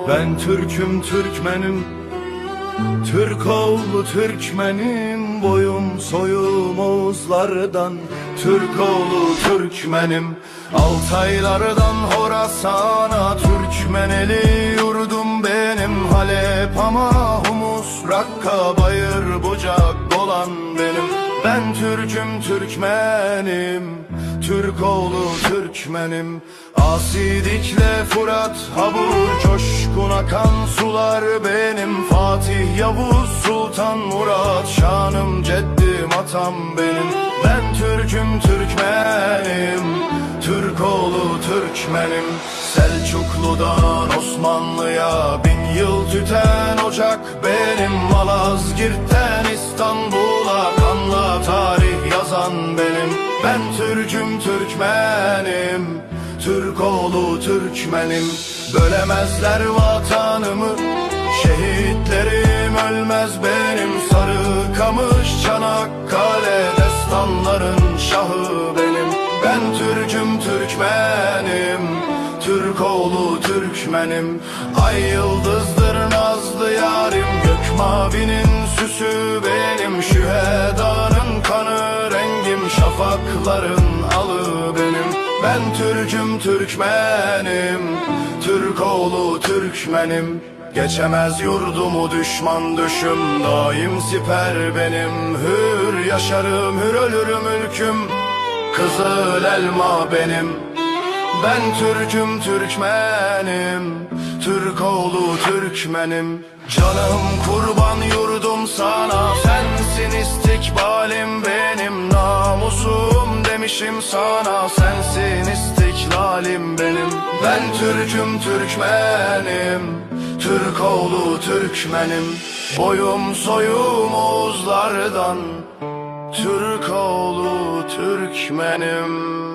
Ben Türk'üm, Türkmenim, Türk oğlu Türkmenim. Boyum soyum Oğuzlardan, Türk oğlu Türkmenim. Altaylardan Horasan'a, Türkmeneli yurdum benim. Halep ama Humus, Rakka, Bayır, Bucak, Bolan benim. Ben Türk'üm, Türkmenim, Türk oğlu Türkmenim. Asidikle Fırat, Habur, coşkun akan sular benim. Fatih, Yavuz, Sultan, Murat, şanım, ceddim, atam benim. Ben Türk'üm, Türkmenim, Türk oğlu Türkmenim. Selçuklu'dan Osmanlı'ya 1000 yıl tüten ocak benim. Malazgirt'ten İstanbul'a kanla tarih yazan benim. Ben Türk'üm, Türkmenim, Türk oğlu Türkmenim. Bölemezler vatanımı, şehitlerim ölmez benim. Sarıkamış, Çanakkale, destanların şahı benim. Ben Türk'üm, Türkmenim, Türk oğlu Türkmenim. Ay yıldızdır nazlı yarim, gök mavinin süsü benim. Şühedanın kanı rengim, şafakların alı benim. Ben Türk'üm, Türkmenim, Türk oğlu Türkmenim. Geçemez yurdumu düşman düşüm, daim siper benim. Hür yaşarım, hür ölürüm ülküm, kızıl elma benim. Ben Türk'üm, Türkmenim, Türk oğlu Türkmenim. Canım kurban yurdum sana, sensin istikbalim benim. Namusum demişim sana, sensin istiklalim benim. Ben Türk'üm, Türkmenim, Türk oğlu Türkmenim. Boyum soyum Oğuzlardan, Türk oğlu Türkmenim.